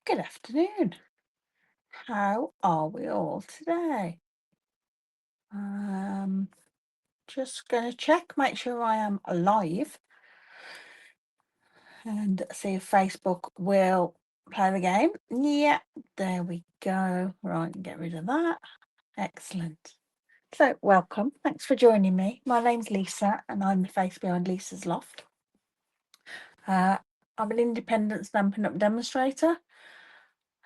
Good afternoon. How are we all today? Um, just going to check, make sure I am alive and see if Facebook will play the game. Yeah, there we go. Right, get rid of that. Excellent. So, welcome. Thanks for joining me. My name's Lisa and I'm the face behind Lisa's Loft. I'm an independent Stampin' Up demonstrator.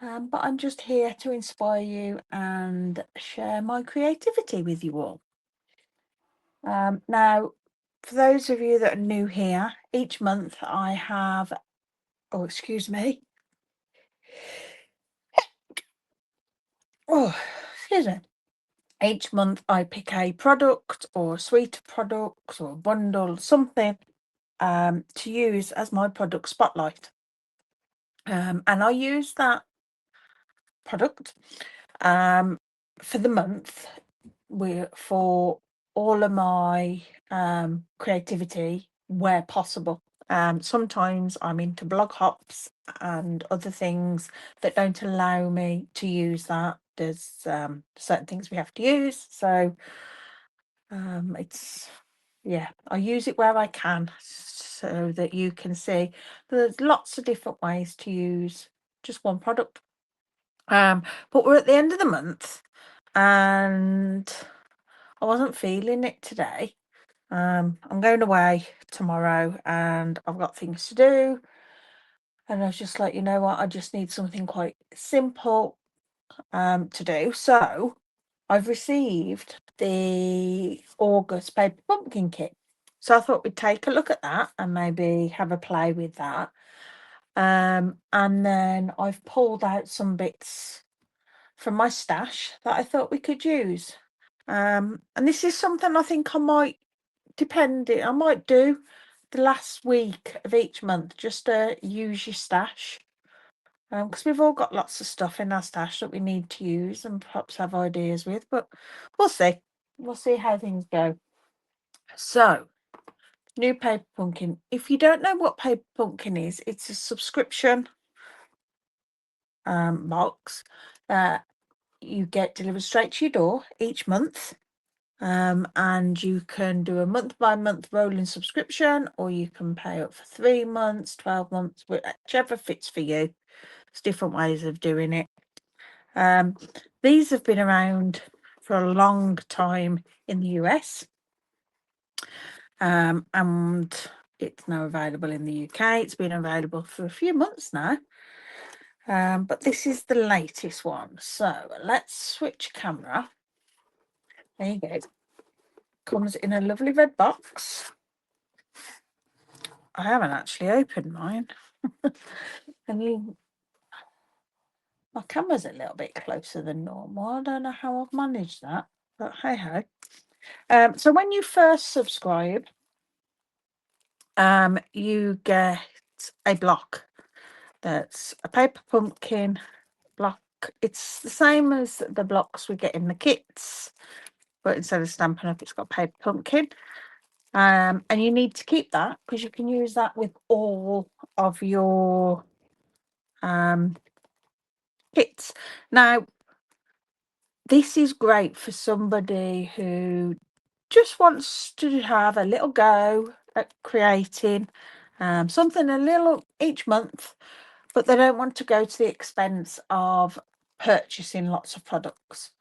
But I'm just here to inspire you and share my creativity with you all. Now, for those of you that are new here, each month I have, oh, excuse me. Oh, excuse me. Each month I pick a product or a suite of products or a bundle, something to use as my product spotlight. And I use that product for the month for all of my creativity where possible. Sometimes I'm into blog hops and other things that don't allow me to use that. There's certain things we have to use. So it's, yeah, I use it where I can so that you can see there's lots of different ways to use just one product. But we're at the end of the month and I wasn't feeling it today. I'm going away tomorrow and I've got things to do. And I was just like, you know what, I just need something quite simple to do. So I've received the August paper pumpkin kit. So I thought we'd take a look at that and maybe have a play with that. And then I've pulled out some bits from my stash that I thought we could use. And this is something I think I might do the last week of each month just to use your stash. Because we've all got lots of stuff in our stash that we need to use and perhaps have ideas with, but we'll see. We'll see how things go. So, new paper pumpkin. If you don't know what paper pumpkin is, it's a subscription box that you get delivered straight to your door each month. And you can do a month by month rolling subscription, or you can pay up for 3 months, 12 months, whichever fits for you. There's different ways of doing it. These have been around for a long time in the US. And it's now available in the UK. It's been available for a few months now. But this is the latest one. So let's switch camera. There you go. Comes in a lovely red box. I haven't actually opened mine. And my camera's a little bit closer than normal. I don't know how I've managed that, but hey ho. So when you first subscribe, you get a block that's a paper pumpkin block. It's the same as the blocks we get in the kits, but instead of Stampin' Up, it's got paper pumpkin. And you need to keep that because you can use that with all of your kits. Now, this is great for somebody who just wants to have a little go at creating something a little each month, but they don't want to go to the expense of purchasing lots of products.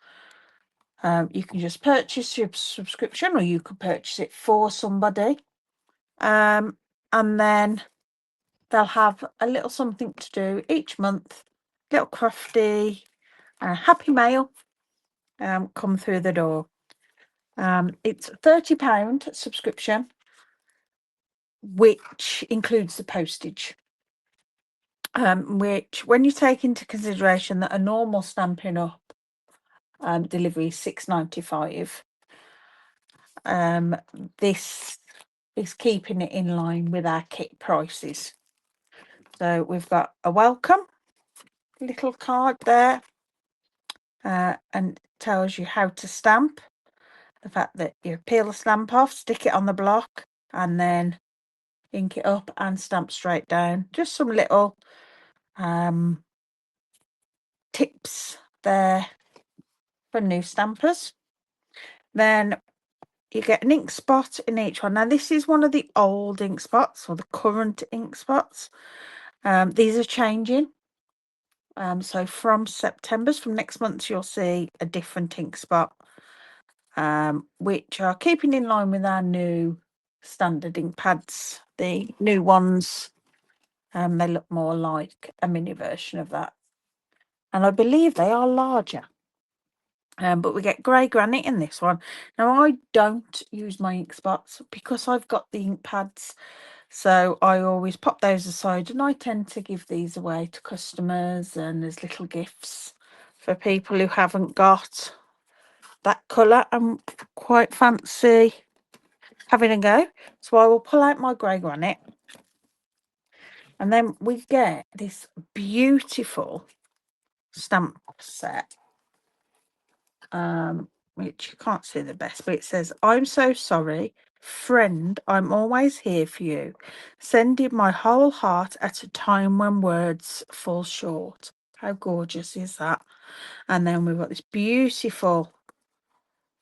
You can just purchase your subscription, or you could purchase it for somebody, and then they'll have a little something to do each month, little crafty, happy mail come through the door. It's £30 subscription, which includes the postage. Which, when you take into consideration that a normal Stampin' Up delivery is £6.95, this is keeping it in line with our kit prices. So we've got a welcome little card there, and tells you how to stamp. The fact that you peel the stamp off, stick it on the block, and then ink it up and stamp straight down. Just some little tips there for new stampers. Then you get an ink spot in each one. Now this is one of the old ink spots, or the current ink spots. These are changing. So from next month, you'll see a different ink spot, which are keeping in line with our new standard ink pads. The new ones, they look more like a mini version of that. And I believe they are larger. But we get grey granite in this one. Now, I don't use my ink spots because I've got the ink pads. So I always pop those aside, and I tend to give these away to customers and as little gifts for people who haven't got that colour and quite fancy having a go. So I will pull out my grey granite, and then we get this beautiful stamp set, which you can't see the best, but it says, "I'm so sorry, friend, I'm always here for you, sending my whole heart at a time when words fall short." How gorgeous is that? And then we've got this beautiful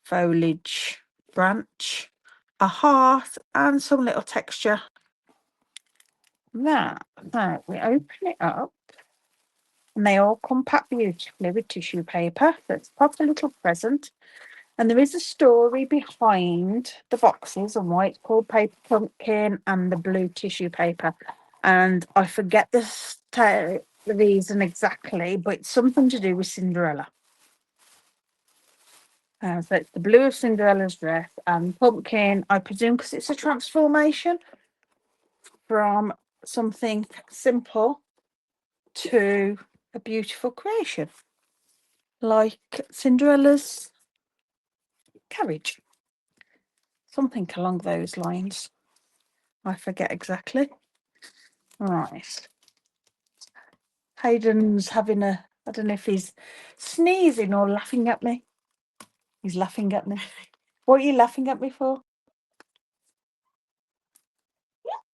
foliage branch, a heart, and some little texture. Now we open it up, and they all come packed beautifully with tissue paper. So it's a proper little present. And there is a story behind the boxes and why it's called Paper Pumpkin and the blue tissue paper. And I forget the reason exactly, but it's something to do with Cinderella. So it's the blue of Cinderella's dress, and pumpkin, I presume, because it's a transformation from something simple to a beautiful creation, like Cinderella's carriage. Something along those lines. I forget exactly. Right. Hayden's having I don't know if he's sneezing or laughing at me. He's laughing at me. What are you laughing at me for?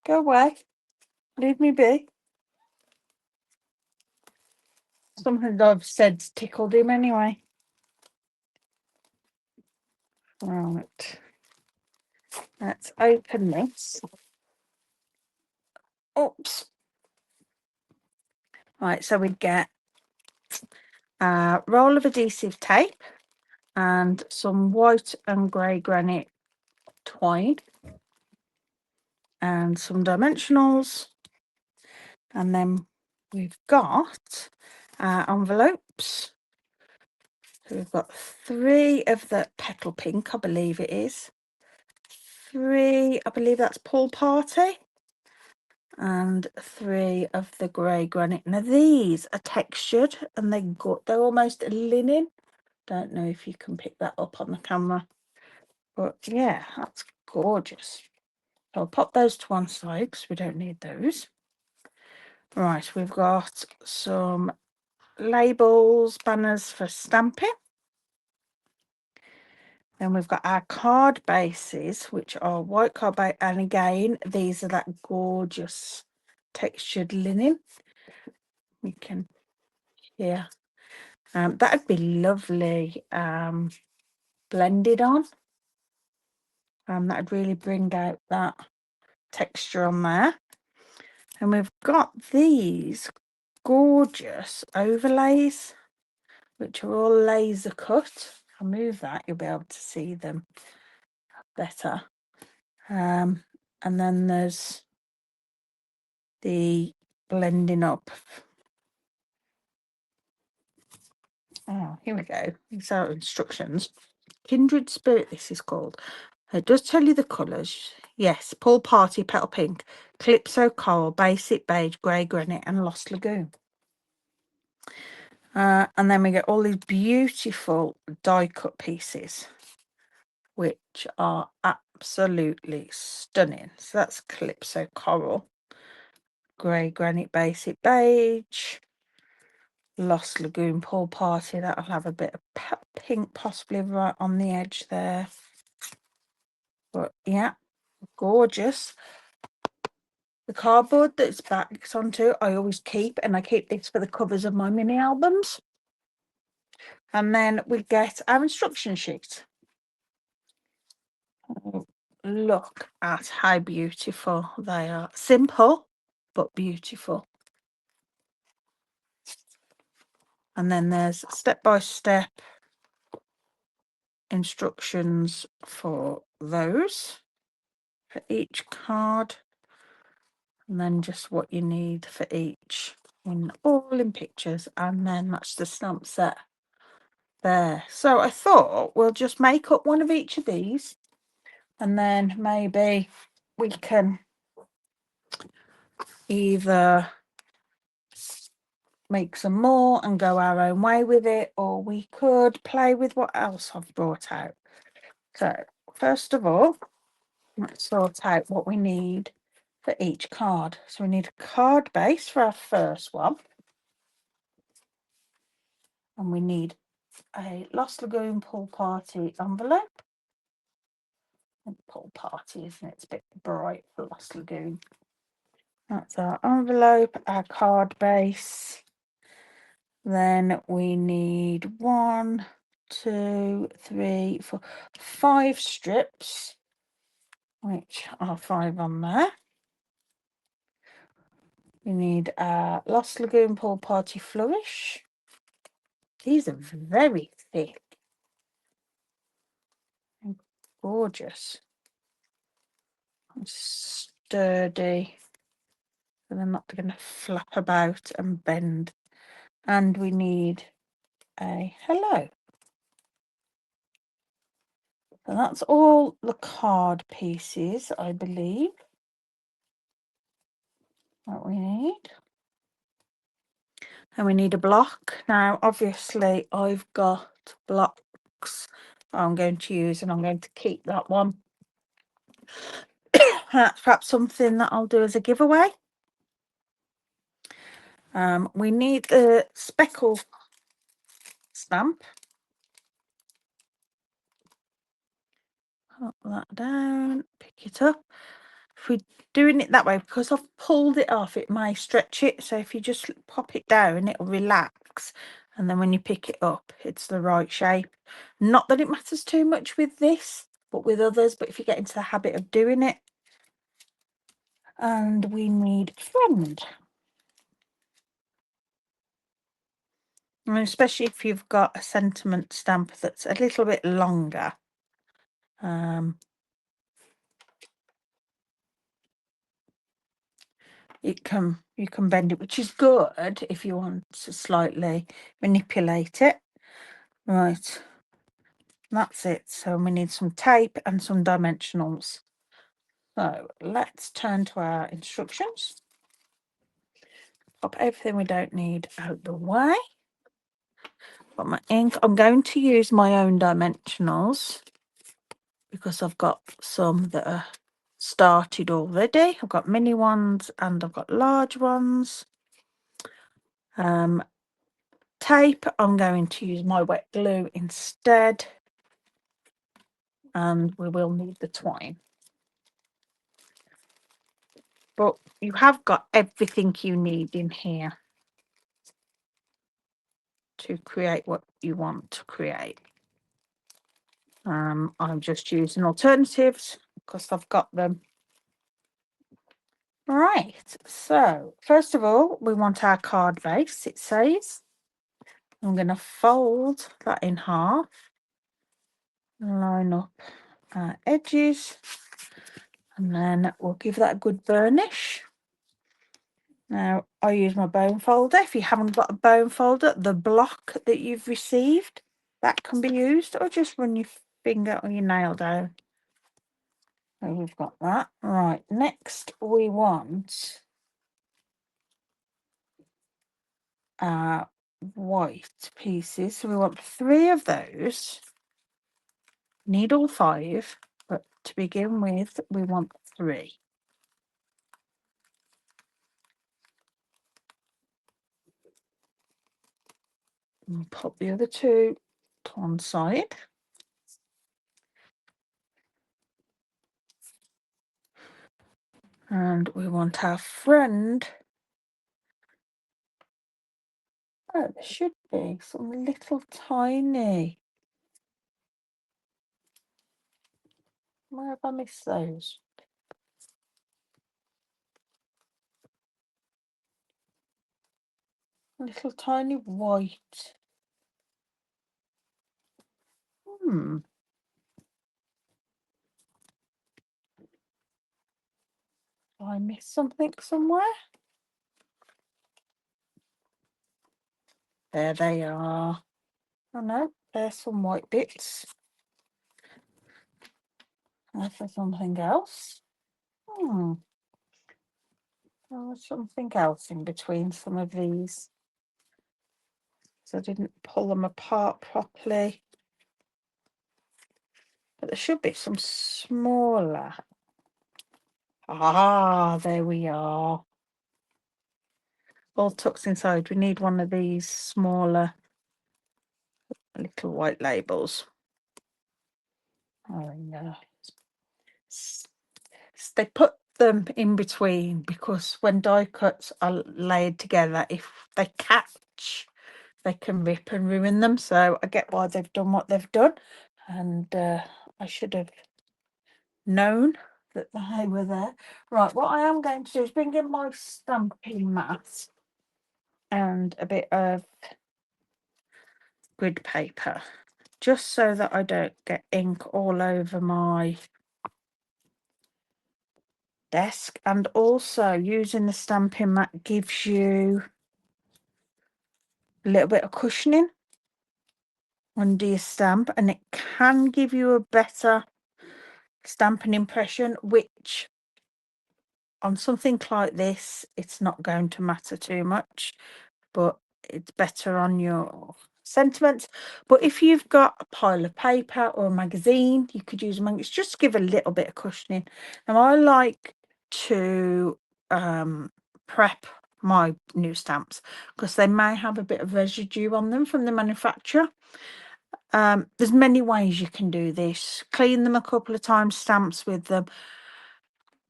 Go away. Leave me be. Something that I've said tickled him anyway. Right. Let's open this. Oops. Right, so we get a roll of adhesive tape and some white and grey granite twine and some dimensionals. And then we've got envelopes. So we've got 3 of the petal pink, I believe it is. 3, I believe that's Pool Party. And 3 of the grey granite. Now these are textured and they're almost linen. Don't know if you can pick that up on the camera, but yeah, that's gorgeous. So I'll pop those to one side because we don't need those. Right, we've got some labels, banners for stamping. Then we've got our card bases, which are white card base, and again, these are that gorgeous textured linen. We can, yeah, that'd be lovely blended on. That'd really bring out that texture on there. And we've got these gorgeous overlays, which are all laser cut. I'll move that, you'll be able to see them better. And then there's the blending up. Oh, here we go. These are instructions. Kindred Spirit, this is called. It does tell you the colours. Yes, Pool Party, Petal Pink, Calypso Coral, Basic Beige, Grey Granite, and Lost Lagoon. And then we get all these beautiful die cut pieces, which are absolutely stunning. So that's Calypso Coral, Grey Granite, Basic Beige, Lost Lagoon, Pool Party. That'll have a bit of pink possibly right on the edge there. But yeah, gorgeous. The cardboard that's backed onto, I always keep, and I keep this for the covers of my mini albums. And then we get our instruction sheet. Oh, look at how beautiful they are. Simple, but beautiful. And then there's step-by-step instructions for those, for each card. And then just what you need for each, all in pictures. And then that's the stamp set there. So I thought we'll just make up one of each of these, and then maybe we can either make some more and go our own way with it, or we could play with what else I've brought out. So first of all, let's sort out what we need for each card. So we need a card base for our first one, and we need a Lost Lagoon pool party envelope. Pool party, isn't it? It's a bit bright for Lost Lagoon. That's our envelope, our card base. Then we need 1, 2, 3, 4, 5 strips, which are 5 on there. We need our Lost Lagoon pool party flourish. These are very thick and gorgeous and sturdy, so they're not going to flap about and bend. And we need a hello. So that's all the card pieces, I believe, that we need. And we need a block. Now, obviously, I've got blocks I'm going to use, and I'm going to keep that one. That's perhaps something that I'll do as a giveaway. We need the speckle stamp. Put that down, pick it up. If we're doing it that way, because I've pulled it off, it may stretch it. So if you just pop it down, it'll relax. And then when you pick it up, it's the right shape. Not that it matters too much with this, but with others. But if you get into the habit of doing it. And we need friend. And especially if you've got a sentiment stamp that's a little bit longer. You can bend it, which is good if you want to slightly manipulate it. Right, that's it. So we need some tape and some dimensionals. So let's turn to our instructions. Pop everything we don't need out the way. Got my ink. I'm going to use my own dimensionals because I've got some that are started already. I've got mini ones and I've got large ones. Tape, I'm going to use my wet glue instead, and we will need the twine. But you have got everything you need in here to create what you want to create. I'm just using alternatives because I've got them. Right, so first of all, we want our card base, it says. I'm going to fold that in half, line up our edges, and then we'll give that a good burnish. Now, I use my bone folder. If you haven't got a bone folder, the block that you've received, that can be used, or just run your finger or your nail down. So we've got that. Right, next we want our white pieces. So we want 3 of those. Need all 5, but to begin with, we want 3. And pop the other 2 to one side. And we want our friend Oh, there should be some little tiny. Where have I missed those? Little tiny white. Hmm. Did I miss something somewhere? There they are. Oh no, there's some white bits. There's for something else. Hmm. Oh, there's something else in between some of these. So I didn't pull them apart properly. But there should be some smaller. Ah, there we are. All tucked inside. We need one of these smaller little white labels. Oh, yeah. They put them in between because when die cuts are laid together, if they catch, they can rip and ruin them. So I get why they've done what they've done, and I should have known that they were there. Right, what I am going to do is bring in my stamping mat and a bit of grid paper, just so that I don't get ink all over my desk. And also using the stamping mat gives you a little bit of cushioning under your stamp, and it can give you a better stamping impression, which on something like this it's not going to matter too much, but it's better on your sentiments. But if you've got a pile of paper or a magazine, you could use a magazine just to give a little bit of cushioning. Now I like to prep my new stamps because they may have a bit of residue on them from the manufacturer. There's many ways you can do this. Clean them a couple of times, stamps with them.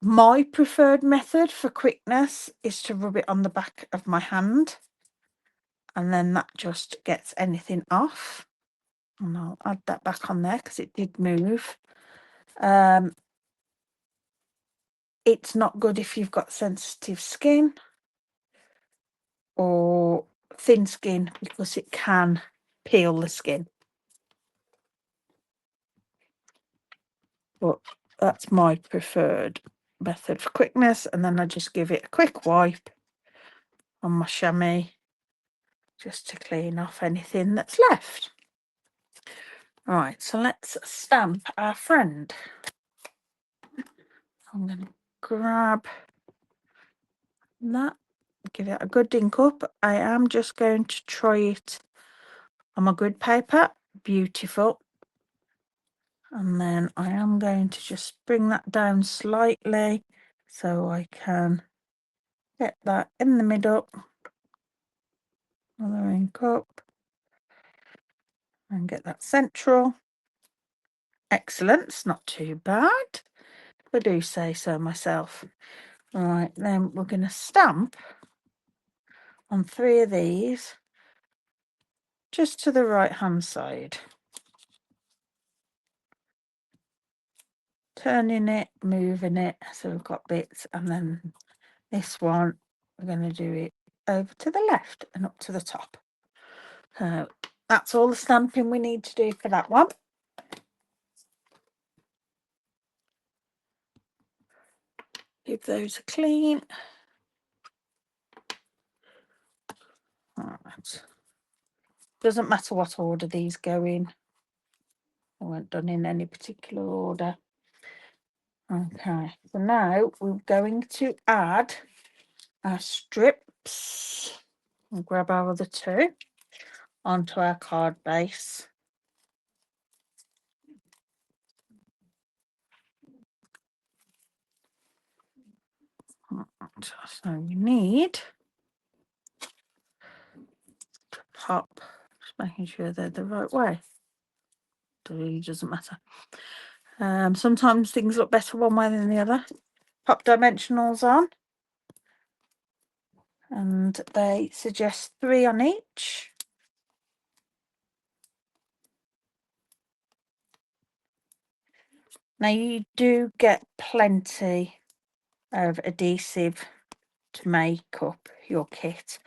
My preferred method for quickness is to rub it on the back of my hand, and then that just gets anything off. And I'll add that back on there because it did move. It's not good if you've got sensitive skin or thin skin because it can peel the skin. But that's my preferred method for quickness. And then I just give it a quick wipe on my chamois just to clean off anything that's left. Right, so let's stamp our friend. I'm going to grab that, give it a good dink up. I am just going to try it on my grid paper. Beautiful. And then I am going to just bring that down slightly so I can get that in the middle. Another ink up and get that central. Excellent, it's not too bad, if I do say so myself. Right, then we're going to stamp on 3 of these just to the right hand side, turning it, moving it, so we've got bits. And then this one we're going to do it over to the left and up to the top. So that's all the stamping we need to do for that one. Give those a clean. Right. Doesn't matter what order these go in. They weren't done in any particular order. Okay, so now we're going to add our strips. We'll grab our other 2 onto our card base. So we need to pop, just making sure they're the right way. It really doesn't matter. Sometimes things look better one way than the other. Pop dimensionals on. and they suggest 3 on each. Now you do get plenty of adhesive to make up your kit.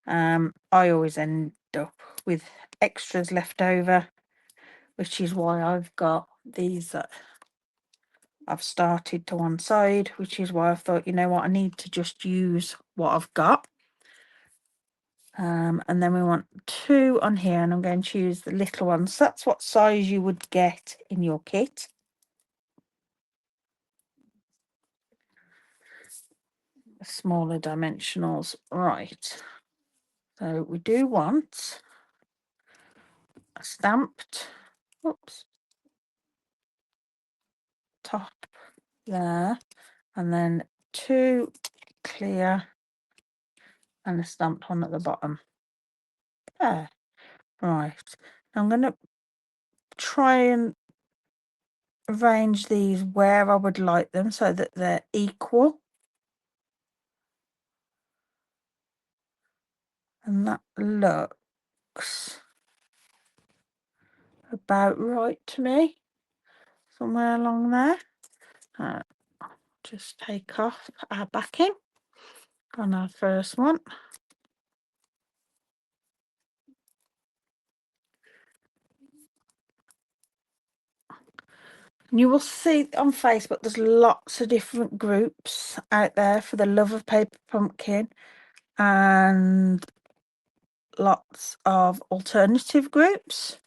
I always end up with extras left over, which is why I've got these that I've started to one side, which is why I thought, you know what, I need to just use what I've got. And then we want 2 on here, and I'm going to use the little ones. That's what size you would get in your kit. Smaller dimensionals. Right. So we do want a stamped, oops, top there, and then 2 clear and a stamped one at the bottom. There. Right. I'm going to try and arrange these where I would like them so that they're equal. And that looks about right to me. Somewhere along there. Just take off our backing on our first one. You will see on Facebook there's lots of different groups out there for the love of paper pumpkin, and lots of alternative groups.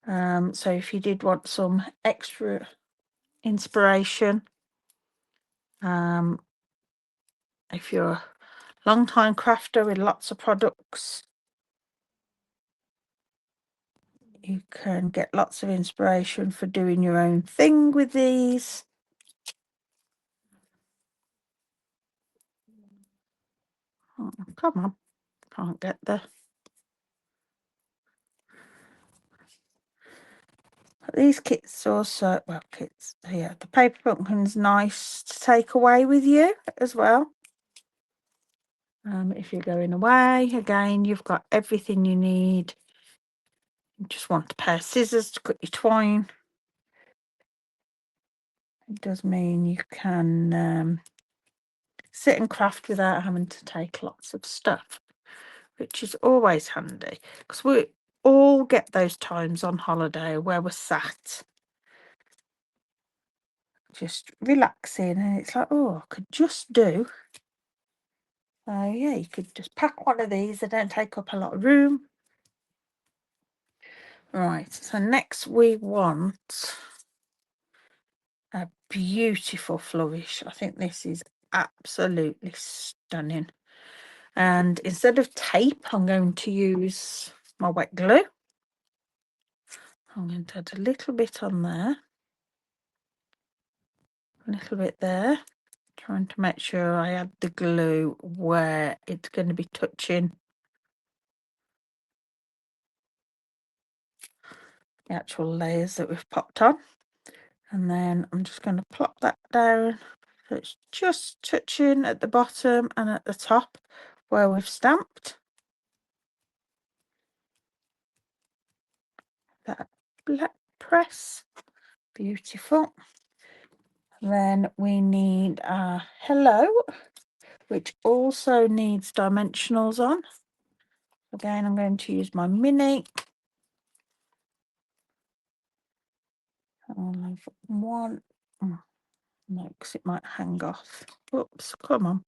So if you did want some extra inspiration, if you're a long time crafter with lots of products, you can get lots of inspiration for doing your own thing with these. Oh, come on, can't get there. These kits also, well, kits, yeah, the paper pumpkin's nice to take away with you as well. If you're going away, again, you've got everything you need. You just want a pair of scissors to cut your twine. It does mean you can sit and craft without having to take lots of stuff, which is always handy, because we all get those times on holiday where we're sat just relaxing, and it's like, oh, I could just do. So yeah, you could just pack one of these. They don't take up a lot of room. Right, so next we want a beautiful flourish. I think this is absolutely stunning. And instead of tape, I'm going to use my wet glue. I'm going to add a little bit on there, a little bit there, trying to make sure I add the glue where it's going to be touching the actual layers that we've popped on. And then I'm just going to plop that down so it's just touching at the bottom and at the top where we've stamped. That black press, beautiful. Then we need our hello, which also needs dimensionals on. Again, I'm going to use my mini. I'll have one. No, because it might hang off. Oops, come on.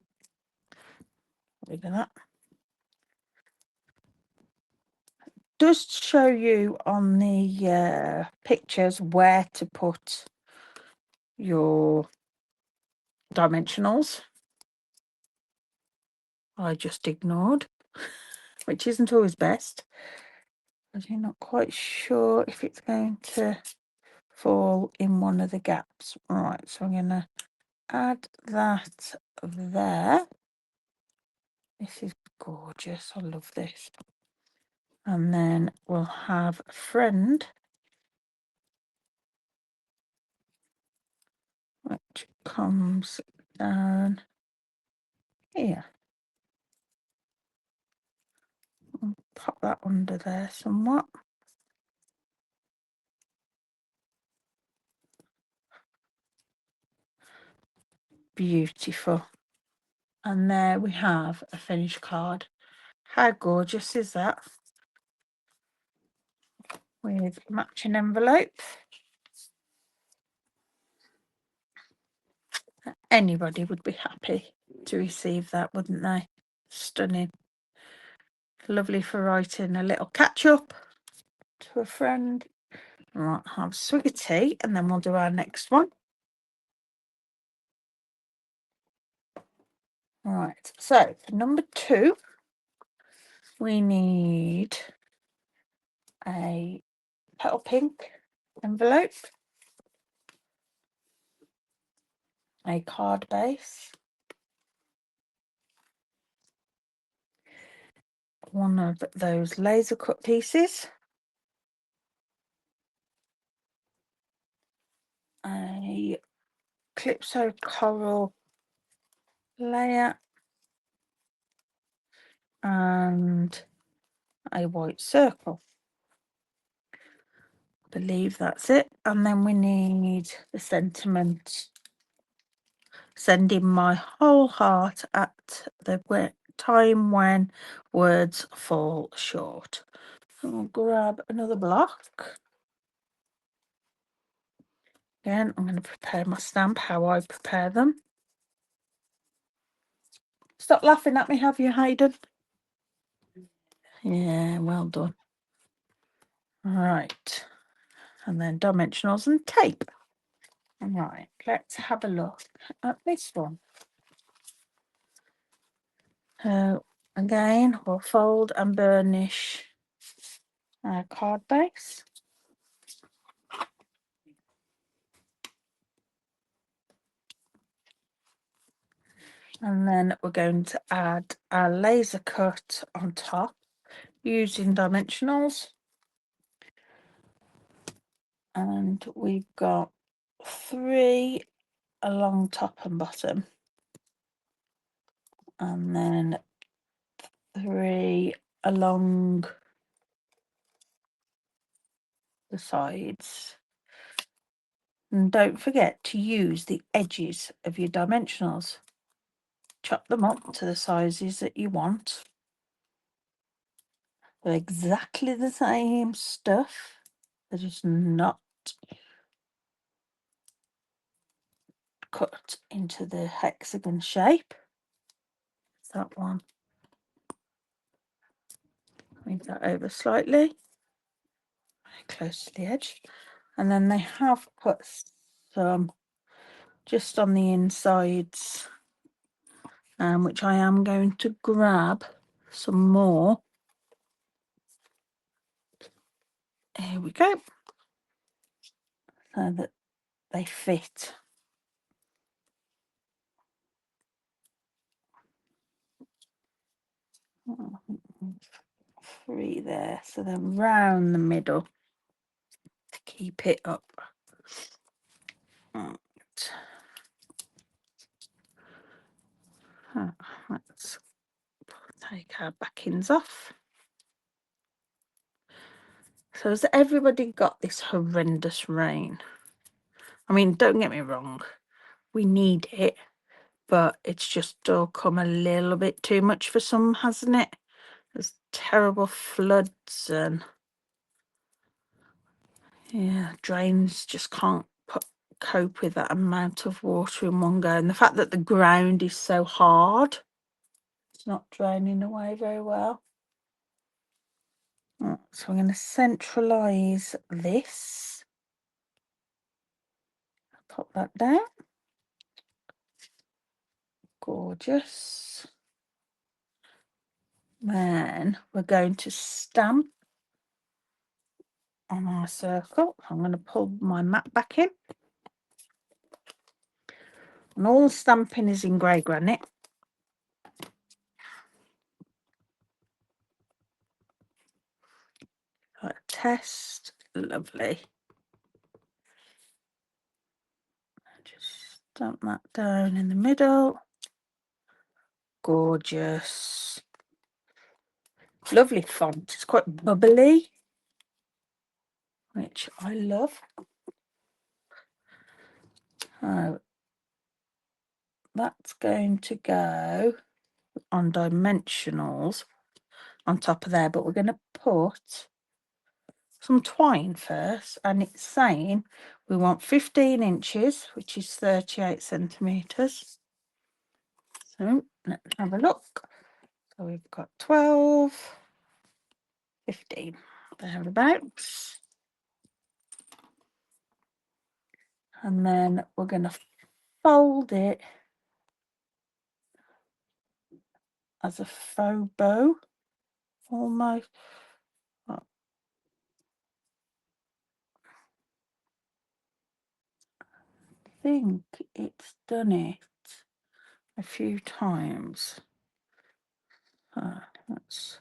Look at that. Does show you on the pictures where to put your dimensionals. I just ignored, which isn't always best, because you're not quite sure if it's going to fall in one of the gaps. Right, so I'm going to add that there. This is gorgeous. I love this. And then we'll have friend, which comes down here. I'll pop that under there somewhat. Beautiful. And there we have a finished card. How gorgeous is that? With matching envelope. Anybody would be happy to receive that, wouldn't they? Stunning. Lovely for writing a little catch up to a friend. Right, have a swig of tea and then we'll do our next one. Right, so for number 2, we need a petal pink envelope, a card base, one of those laser cut pieces, a Calypso coral layer, and a white circle. I believe that's it. And then we need the sentiment, sending my whole heart at the time when words fall short. I'll grab another block. Again, I'm going to prepare my stamp how I prepare them. Stop laughing at me, have you, Hayden? Yeah, well done. Right. And then dimensionals and tape. Right, let's have a look at this one. Again, we'll fold and burnish our card base. And then we're going to add our laser cut on top using dimensionals. And we've got 3 along top and bottom. And then 3 along the sides. And don't forget to use the edges of your dimensionals. Chop them up to the sizes that you want. They're exactly the same stuff. They're just not cut into the hexagon shape. That one. Move that over slightly. Close to the edge. And then they have put some just on the insides, which I am going to grab some more. Here we go. So that they fit. Oh, 3 there. So then round the middle to keep it up. Right. Let's take our backings off. So has everybody got this horrendous rain? I mean, don't get me wrong, we need it, but it's just all come a little bit too much for some, hasn't it? There's terrible floods and yeah, drains just can't cope with that amount of water in one go. And the fact that the ground is so hard, it's not draining away very well. Right, so I'm going to centralise this. Pop that down. Gorgeous. Then we're going to stamp on our circle. I'm going to pull my mat back in. And all the stamping is in grey granite. Test. Lovely. Just Stamp that down in the middle. Gorgeous. Lovely font. It's quite bubbly, which I love. Oh, that's going to go on dimensionals on top of there, but we're going to put some twine first, and it's saying we want 15 inches, which is 38 centimeters. So let's have a look. So we've got 12, 15 thereabouts, and then we're going to fold it as a faux bow almost. I think it's done it a few times. That's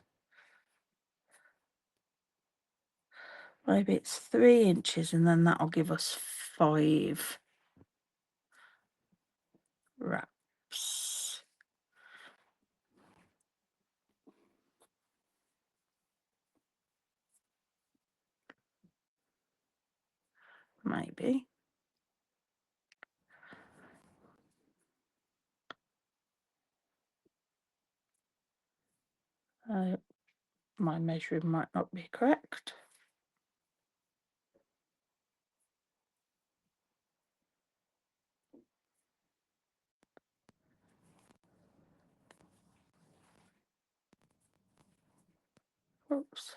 maybe it's 3 inches, and then that'll give us 5 wraps. Maybe. My measuring might not be correct. Oops.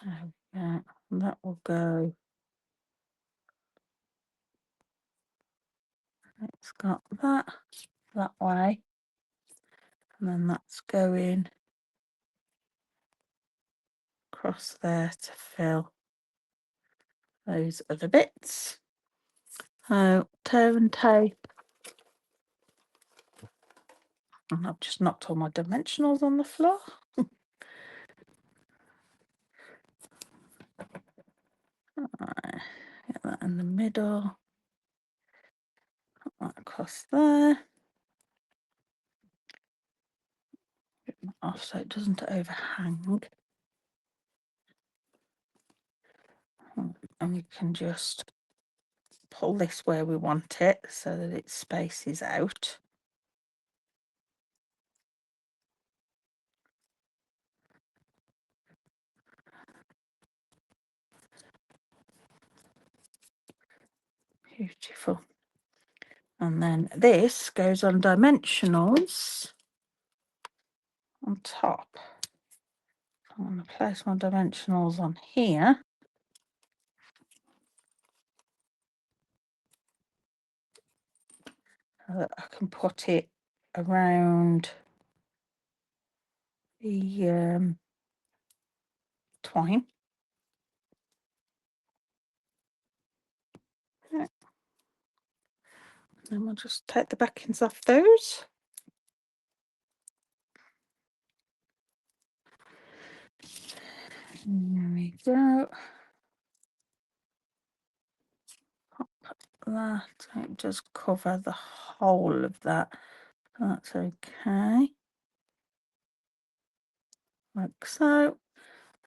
Okay, that will go. It's got that way, and then that's going across there to fill those other bits. So tear and tape, and I've just knocked all my dimensionals on the floor. Right, get that in the middle, put that across there, get that off so it doesn't overhang. And we can just pull this where we want it so that it spaces out. Beautiful. And then this goes on dimensionals on top. I'm going to place my dimensionals on here. So that I can put it around the twine. Right. Then we'll just take the backings off those. There we go. Pop that. It does cover the whole of that. That's okay. Like so.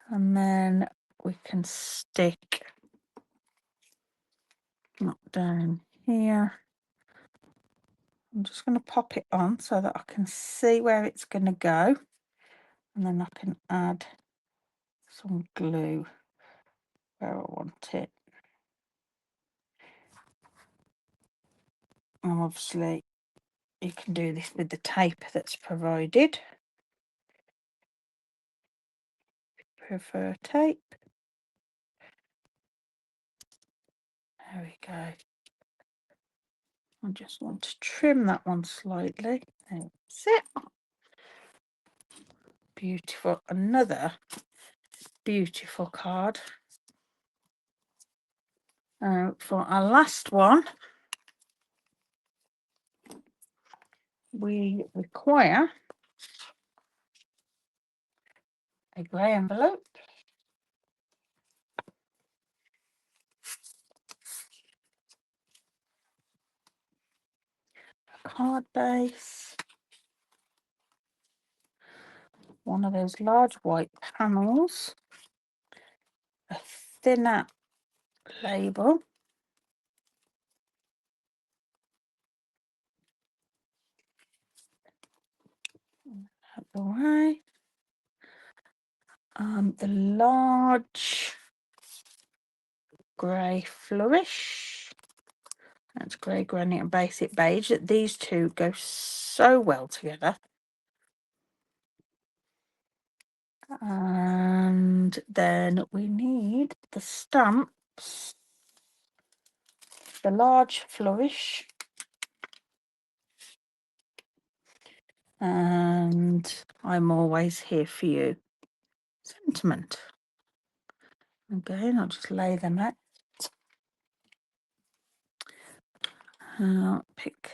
And then we can stick that down here. I'm just going to pop it on so that I can see where it's going to go, and then I can add some glue where I want it. And obviously you can do this with the tape that's provided. Prefer tape. There we go. I just want to trim that one slightly. That's it. Beautiful. Another beautiful card. For our last one, we require a grey envelope. A card base. One of those large white panels. A thinner label. Out the way. The large grey flourish. That's grey granite and basic beige. These two go so well together. And then we need the stamps. The large flourish. And I'm always here for you. Sentiment. Again, I'll just lay them out. Pick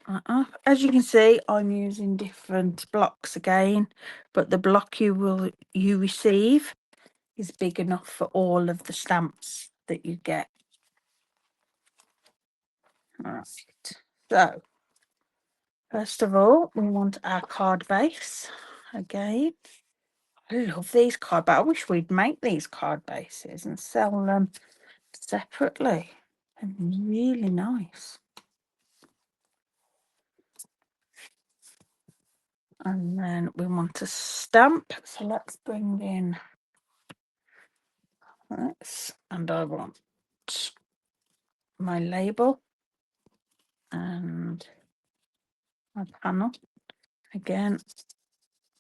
that up. As you can see, I'm using different blocks again, but the block you receive is big enough for all of the stamps that you get. All right. So, first of all, we want our card base. Again, I love these card bases. I wish we'd make these card bases and sell them separately. They're really nice. And then we want a stamp. So let's bring in this. And I want my label and my panel. Again,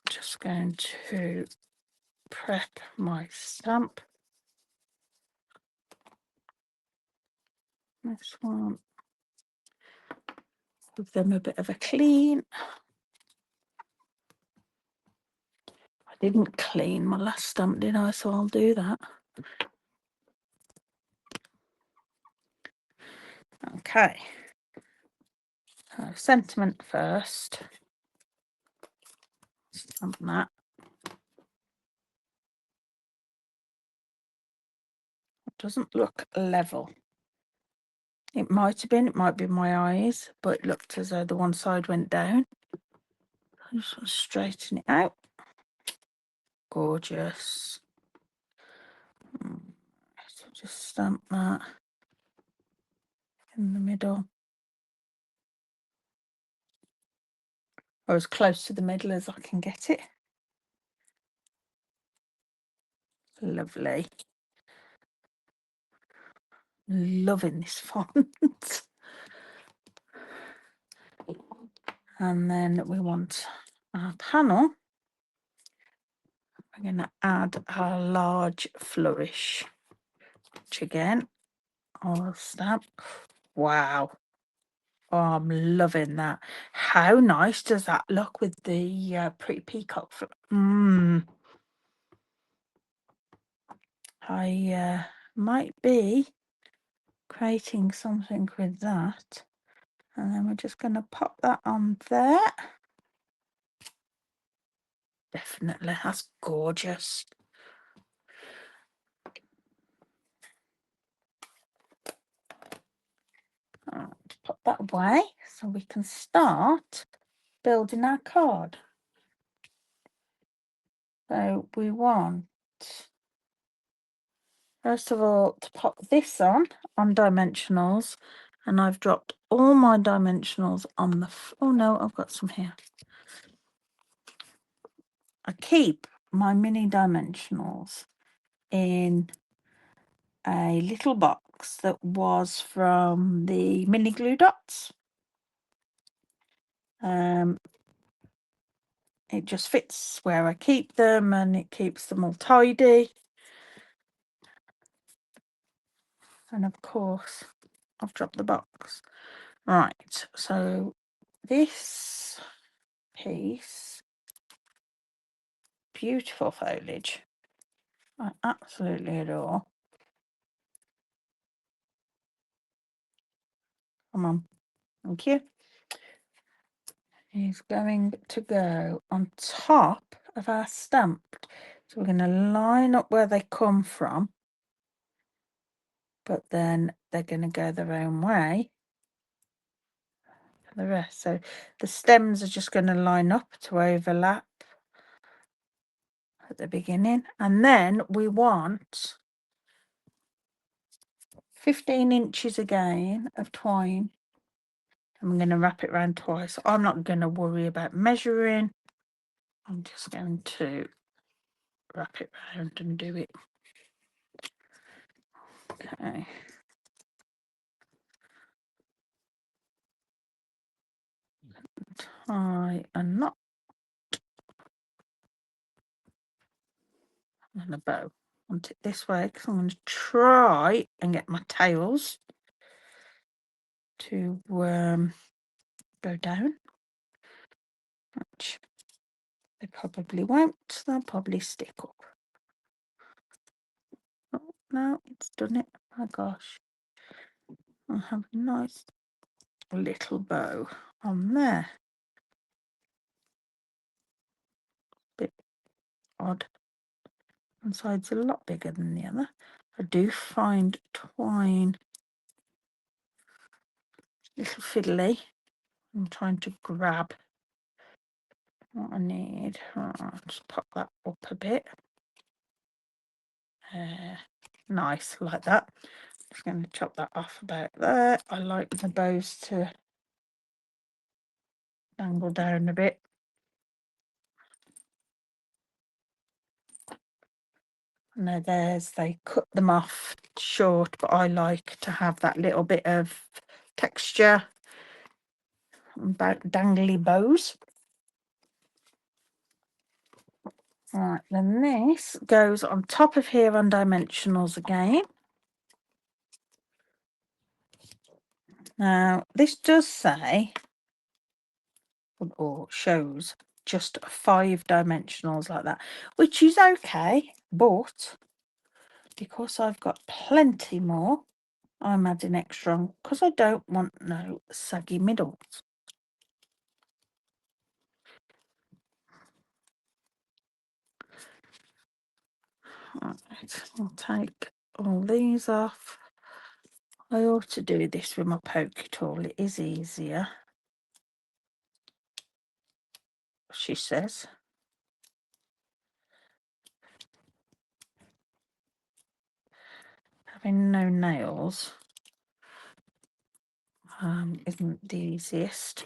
just going to prep my stamp. This one. Give them a bit of a clean. I didn't clean my last stamp, did I? So I'll do that. Okay. So sentiment first. Stamp that. It doesn't look level. It might have been, it might be my eyes, but it looked as though the one side went down. I just want to straighten it out. Gorgeous. So just stamp that in the middle. Or as close to the middle as I can get it. Lovely. Loving this font. And then we want our panel. We're going to add our large flourish, which again, I'll stamp. Wow. Oh, I'm loving that. How nice does that look with the pretty peacock? I might be creating something with that. And then we're just going to pop that on there. Definitely, that's gorgeous. Right, put that away so we can start building our card. So we want, first of all, to pop this on dimensionals, and I've dropped all my dimensionals on the, oh no, I've got some here. I keep my mini dimensionals in a little box that was from the mini glue dots. It just fits where I keep them and it keeps them all tidy. And of course, I've dropped the box. Right, so this piece, beautiful foliage. I absolutely adore. Come on, thank you. Is going to go on top of our stamp. So we're going to line up where they come from, but then they're going to go their own way for the rest. So the stems are just going to line up to overlap at the beginning, and then we want 15 inches again of twine. I'm going to wrap it around twice. I'm not going to worry about measuring. I'm just going to wrap it around and do it. Okay. Tie a knot and a bow. I want it this way because I'm going to try and get my tails to go down. Which they probably won't. They'll probably stick up. Oh, no, it's done it. Oh my gosh. I'll have a nice little bow on there. Bit odd. One side's a lot bigger than the other. I do find twine a little fiddly. I'm trying to grab what I need. I'll just pop that up a bit. Nice, like that. Just going to chop that off about there. I like the bows to dangle down a bit. Now there's, they cut them off short, but I like to have that little bit of texture about dangly bows. Right, then this goes on top of here on dimensionals again. Now this does say, or shows, just 5 dimensionals like that, which is okay, but because I've got plenty more, I'm adding extra on because I don't want no saggy middles. Right, I'll take all these off. I ought to do this with my poke tool. It is easier, she says. Having no nails isn't the easiest,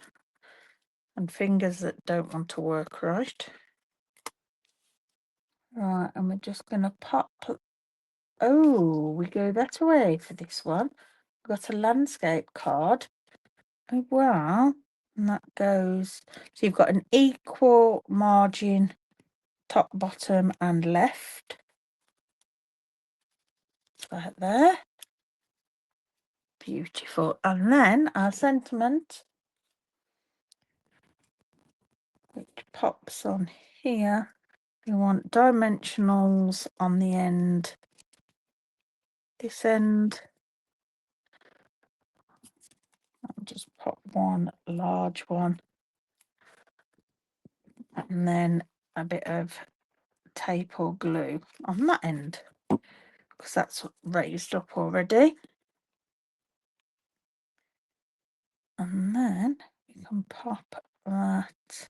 and fingers that don't want to work right. Right, and we're just going to pop. Oh, we go that way for this one. We've got a landscape card. Oh, well, and that goes. So you've got an equal margin, top, bottom, and left. Right there. Beautiful. And then our sentiment, which pops on here. We want dimensionals on the end. This end. I'll just pop one large one. And then a bit of tape or glue on that end, because that's raised up already. And then you can pop that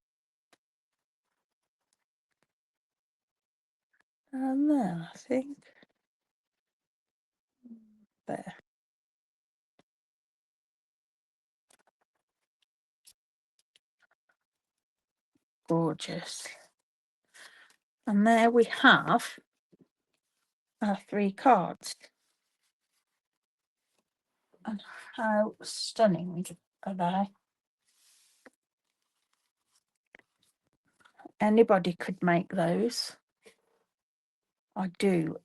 and there, I think. There. Gorgeous. And there we have our 3 cards. And how stunning are they? Anybody could make those. I do.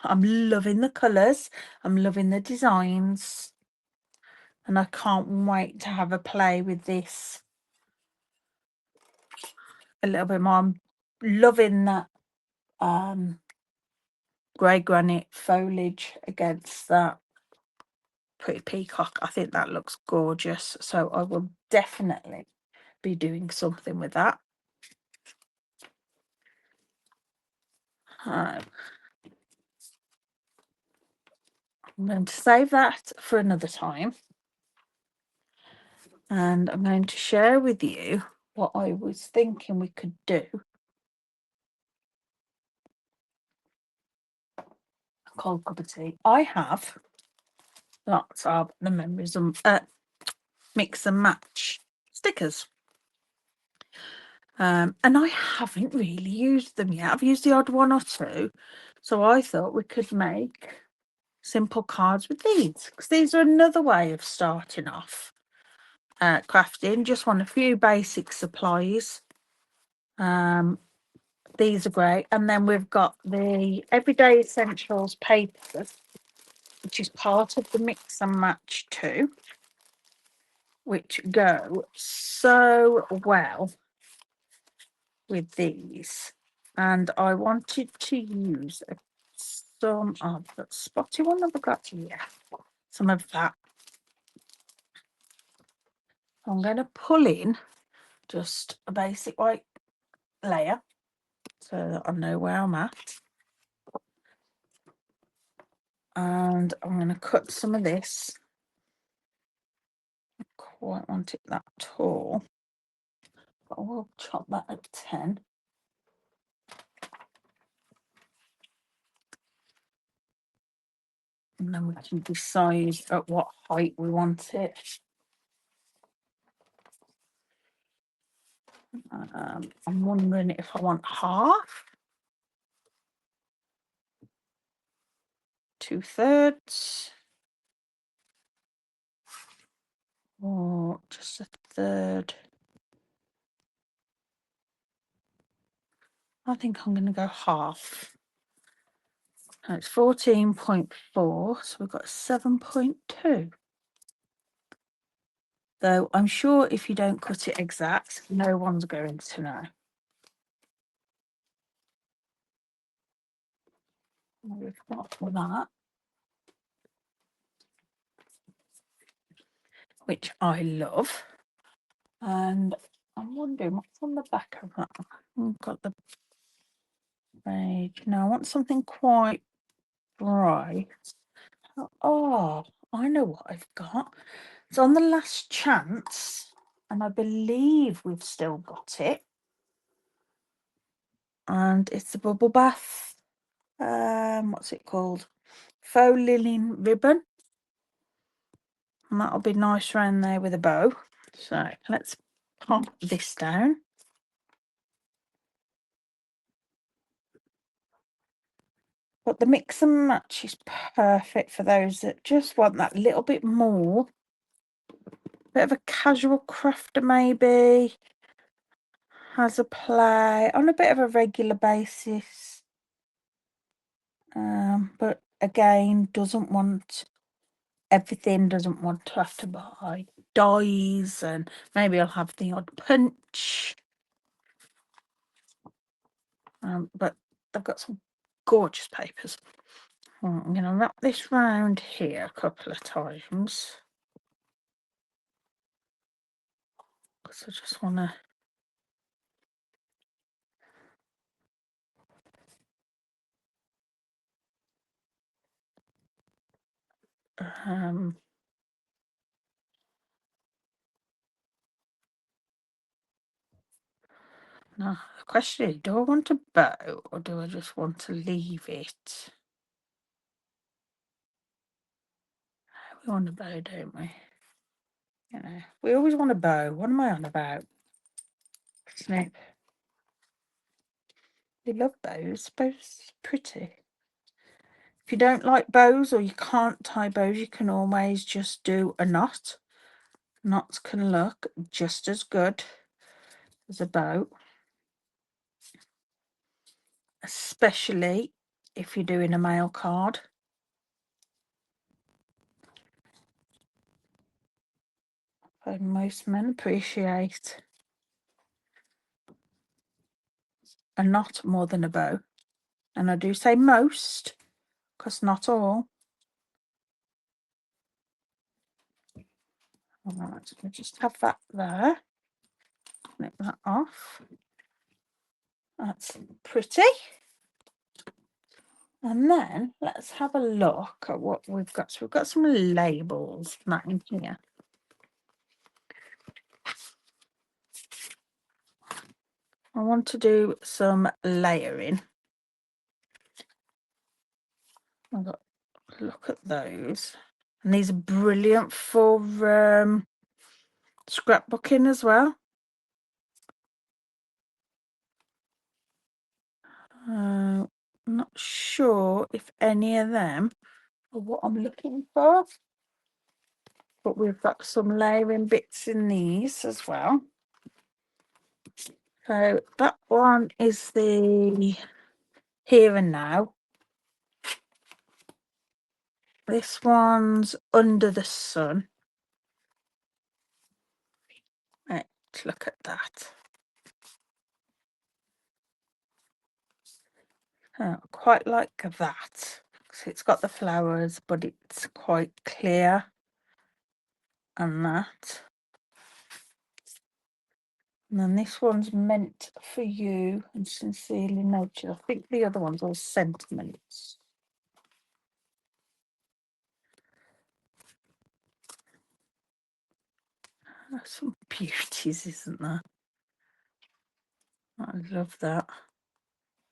I'm loving the colours. I'm loving the designs. And I can't wait to have a play with this a little bit more. I'm loving that grey granite foliage against that pretty peacock. I think that looks gorgeous. So I will definitely be doing something with that. I'm going to save that for another time. And I'm going to share with you what I was thinking we could do. A cold cup of tea. I have lots of the memories and mix and match stickers. And I haven't really used them yet. I've used the odd one or two. So I thought we could make simple cards with these, because these are another way of starting off crafting. Just want a few basic supplies. These are great. And then we've got the Everyday Essentials papers, which is part of the mix and match too, which go so well with these. And I wanted to use some of that spotty one that I've got here, some of that. I'm going to pull in just a basic white layer so that I know where I'm at. And I'm going to cut some of this. I don't quite want it that tall, but I will chop that at 10. And then we can decide at what height we want it. I'm wondering if I want half, 2/3, or just a third. I think I'm going to go half. Now it's 14.4, so we've got 7.2. Though I'm sure if you don't cut it exact, no one's going to know. We've got that, which I love. And I'm wondering what's on the back of that. We've got the page. Now I want something quite bright. Oh, I know what I've got. It's on the Last Chance, and I believe we've still got it. And it's the bubble bath. What's it called? Faux linen ribbon. And that'll be nice around there with a bow. So let's pop this down. But the mix and match is perfect for those that just want that little bit more. Bit of a casual crafter maybe. Has a play on a bit of a regular basis. But again, doesn't want everything, doesn't want to have to buy dies, and maybe I'll have the odd punch. But they've got some gorgeous papers. I'm going to wrap this round here a couple of times, because I just want to now the question is, do I want a bow or do I just want to leave it? We want a bow, don't we? You know, we always want a bow. What am I on about? Snip. We love bows. Bows are pretty. If you don't like bows or you can't tie bows, you can always just do a knot. Knots can look just as good as a bow, especially if you're doing a mail card. So most men appreciate a knot more than a bow. And I do say most, because not all. All right, so we'll just have that there. Snip that off. That's pretty. And then let's have a look at what we've got. So we've got some labels and that in here. I want to do some layering. I've got, look at those. And these are brilliant for scrapbooking as well. Not sure if any of them are what I'm looking for. But we've got some layering bits in these as well. So that one is the here and now. This one's under the sun. Let's look at that. I quite like that. So it's got the flowers, but it's quite clear. And that. And then this one's meant for you and sincerely noted. I think the other one's all sentiments. That's some beauties, isn't there? I love that.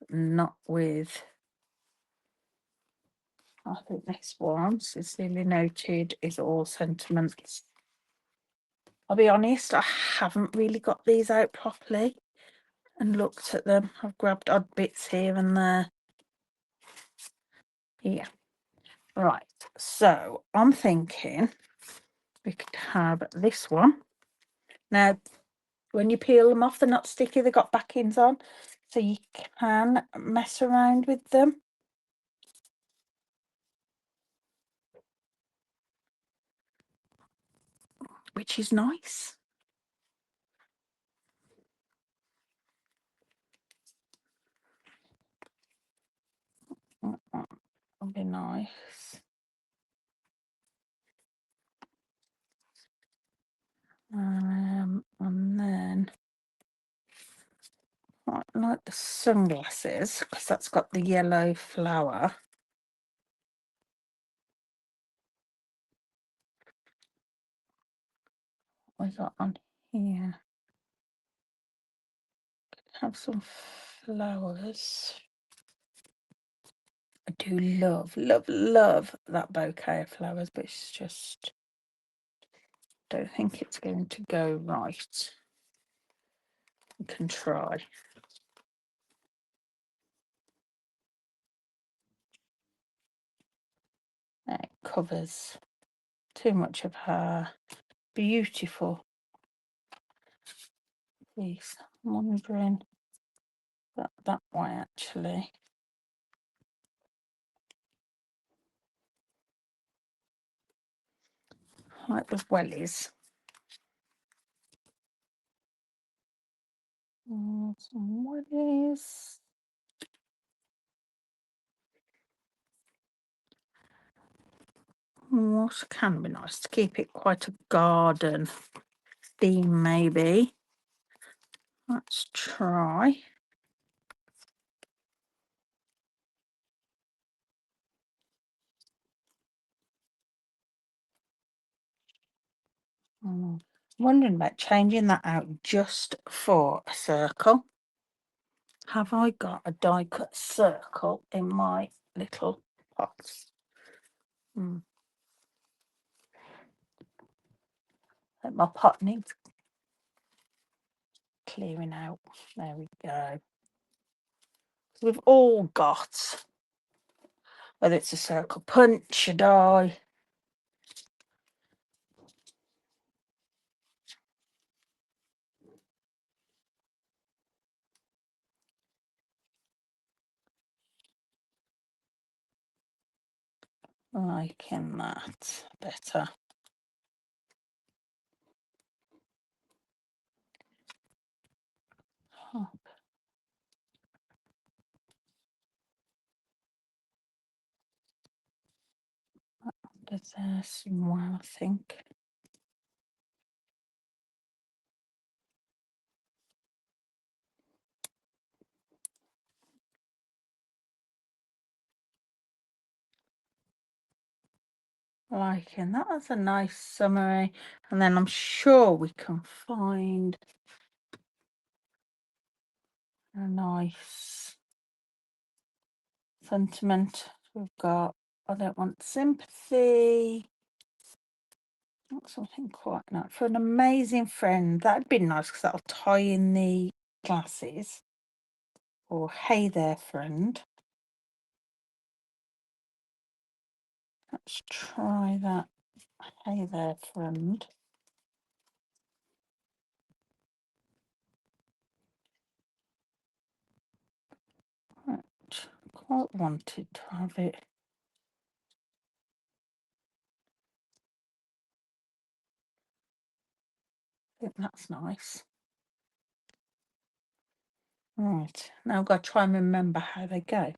Not with. I think this one, sincerely noted, is all sentiments. I'll be honest, I haven't really got these out properly and looked at them. I've grabbed odd bits here and there. Yeah. Right. So I'm thinking we could have this one. Now, when you peel them off, they're not sticky. They've got backings on. So you can mess around with them. Which is nice. That'll be nice. And then I like the sunglasses because that's got the yellow flower. What we got on here? Have some flowers. I do love that bouquet of flowers, but it's just don't think it's going to go right. We can try. It covers too much of her beautiful piece. I'm wondering that way actually. Like the wellies. Some wellies. What can be nice to keep it quite a garden theme, maybe. Let's try. I'm wondering about changing that out just for a circle. Have I got a die cut circle in my little pots? My pot needs clearing out. There we go. So we've all got, whether it's a circle punch, a die. Liking that better. Does this well, I think. liking that. That's a nice summary. And then I'm sure we can find a nice sentiment. We've got, I don't want sympathy. Not something quite nice. For an amazing friend. That'd be nice because that'll tie in the glasses. Or hey there, friend. Let's try that. Hey there, friend. Right. Quite wanted to have it. I think that's nice. Right. Now I've got to try and remember how they go.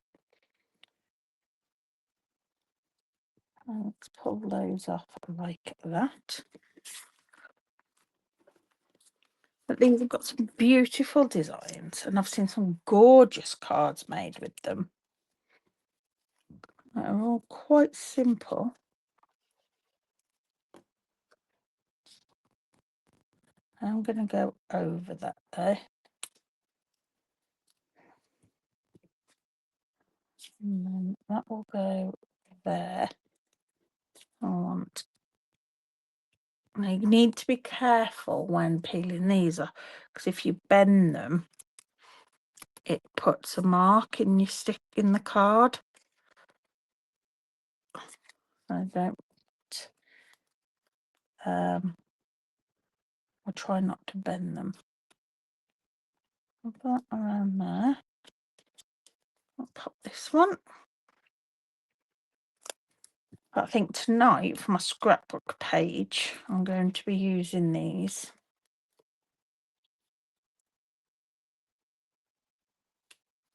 Let's pull those off like that. But these have got some beautiful designs, and I've seen some gorgeous cards made with them. They're all quite simple. I'm going to go over that there. And then that will go there. Now you need to be careful when peeling these off, because if you bend them, it puts a mark in your stick in the card. I don't. I'll try not to bend them. I'll put that around there. I'll pop this one. I think tonight for my scrapbook page, I'm going to be using these.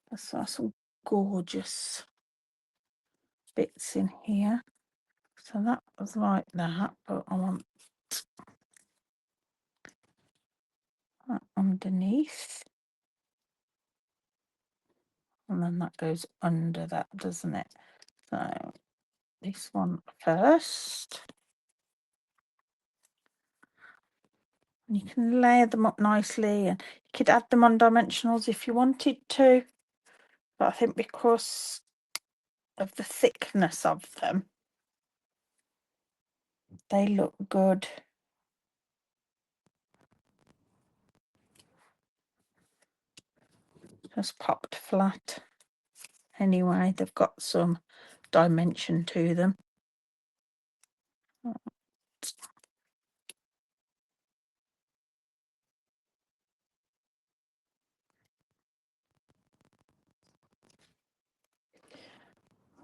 There's some gorgeous bits in here. So that was like that, but I want that underneath. And then that goes under that, doesn't it? So this one first. And you can layer them up nicely, and you could add them on dimensionals if you wanted to. But I think because of the thickness of them, they look good. Just popped flat. Anyway, they've got some dimension to them.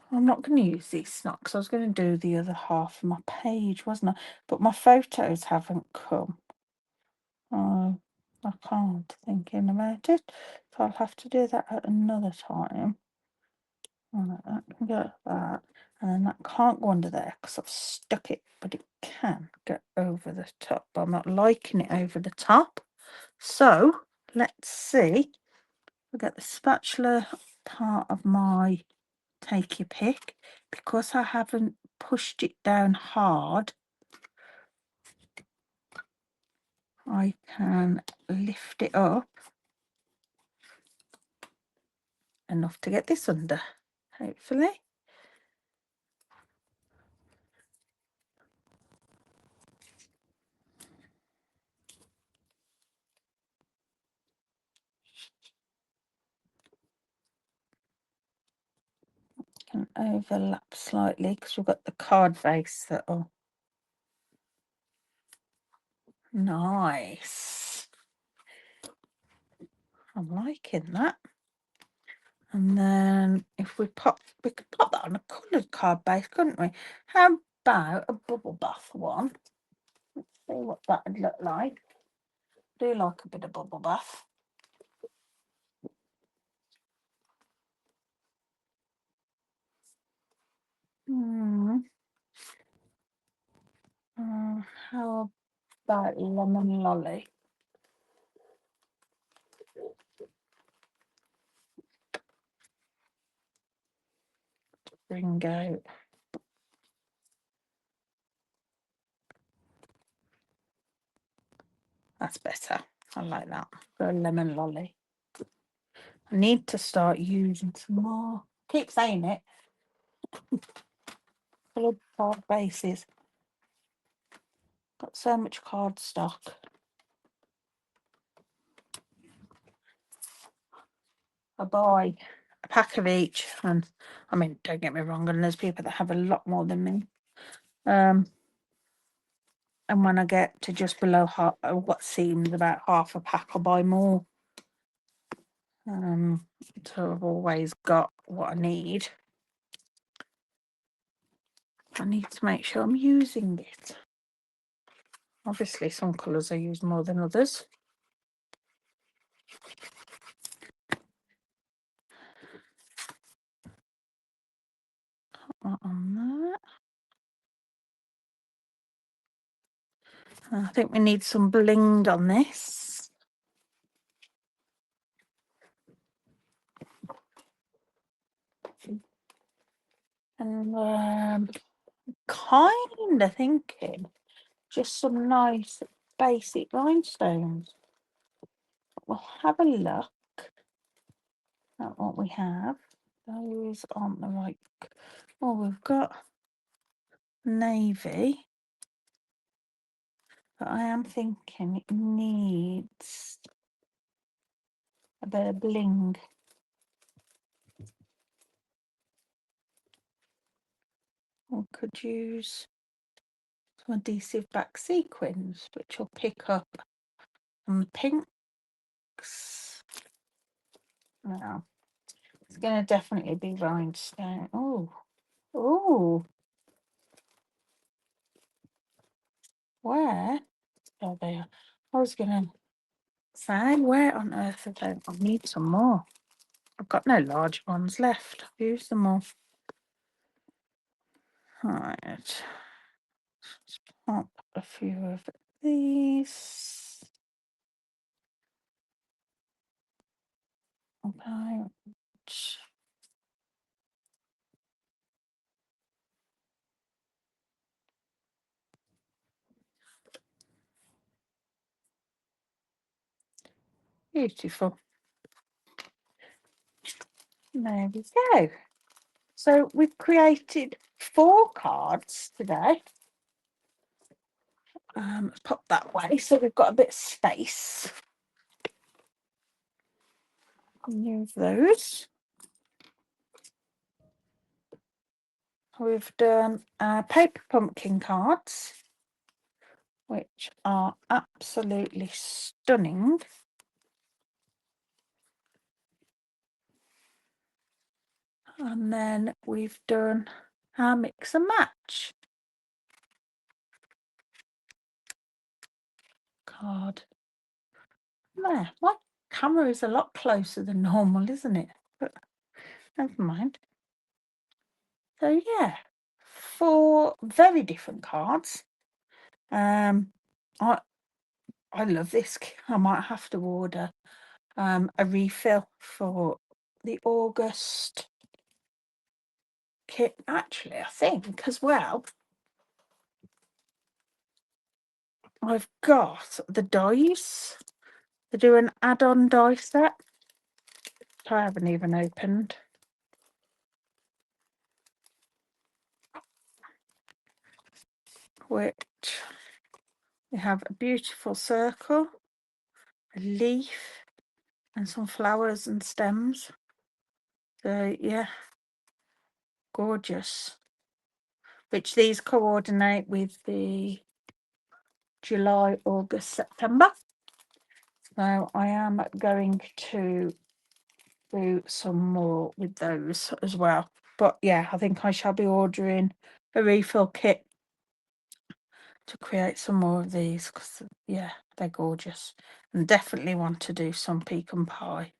I'm not going to use these snacks. I was going to do the other half of my page, wasn't I? But my photos haven't come. Oh, I can't, thinking about it. So I'll have to do that at another time. Right, that can go that. And then that can't go under there because I've stuck it, but it can go over the top. But I'm not liking it over the top. So let's see. I'll get the spatula part of my take your pick. Because I haven't pushed it down hard, I can lift it up enough to get this under, hopefully. Can overlap slightly because we've got the card base that'll. Nice. I'm liking that. And then if we could pop that on a coloured card base, couldn't we? How about a bubble bath one? Let's see what that would look like. Do like a bit of bubble bath. How about lemon lolly? Bring out That's better. I like that. For a lemon lolly. I need to start using some more. Keep saying it. Coloured card bases. Got so much card stock. I buy a pack of each, and I mean, don't get me wrong, and there's people that have a lot more than me. And when I get to just below what seems about half a pack, I'll buy more. So I've always got what I need. I need to make sure I'm using it. Obviously, some colours I use more than others. On that. I think we need some bling on this. And kind of thinking just some nice basic rhinestones. We'll have a look at what we have. Those aren't the right. Oh, we've got navy. But I am thinking it needs a bit of bling. We could use some adhesive back sequins, which will pick up on the pinks. Now, it's going to definitely be rhinestone. Oh, where? Oh, they are. I was going to say, where on earth are they? I need some more. I've got no large ones left. I've used them all. Right. Let's pop a few of these. About beautiful. There we go. So we've created 4 cards today. Let's pop that way so we've got a bit of space. Use those. We've done paper pumpkin cards, which are absolutely stunning. And then we've done our mix and match card. There, my camera is a lot closer than normal, isn't it? But never mind. So yeah, 4 very different cards. I love this. I might have to order a refill for the August kit. Actually, I think as well, I've got the dies. They do an add-on die set. I haven't even opened. Which we have a beautiful circle, a leaf, and some flowers and stems. So yeah, gorgeous. Which these coordinate with the July, August, September. So I am going to do some more with those as well. But yeah, I think I shall be ordering a refill kit to create some more of these because yeah, they're gorgeous. And definitely want to do some pecan pie.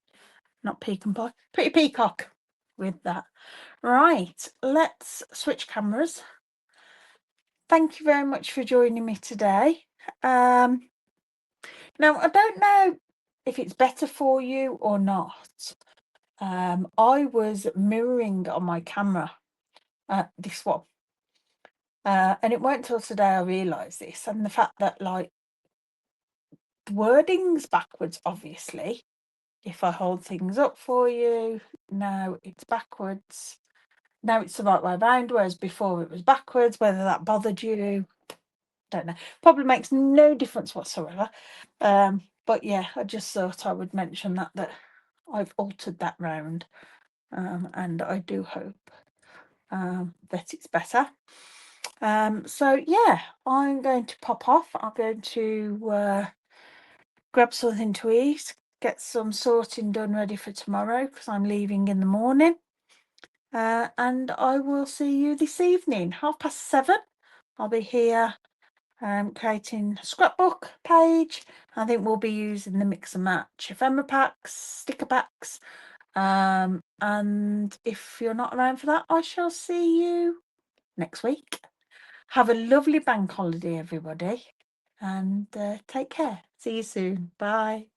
Not pecan pie, pretty peacock with that. Right, let's switch cameras. Thank you very much for joining me today. Now, I don't know if it's better for you or not. I was mirroring on my camera, this one. And it weren't until today I realised this, and the fact that, like, the wording's backwards, obviously. If I hold things up for you, now it's backwards. Now it's the right way around, whereas before it was backwards. Whether that bothered you, don't know. Probably makes no difference whatsoever. But yeah, I just thought I would mention that I've altered that round, and I do hope that it's better. So yeah, I'm going to pop off. I'm going to grab something to eat, get some sorting done ready for tomorrow because I'm leaving in the morning. And I will see you this evening, 7:30. I'll be here creating a scrapbook page. I think we'll be using the mix and match ephemera packs, sticker packs. And if you're not around for that, I shall see you next week. Have a lovely bank holiday, everybody, and take care. See you soon. Bye.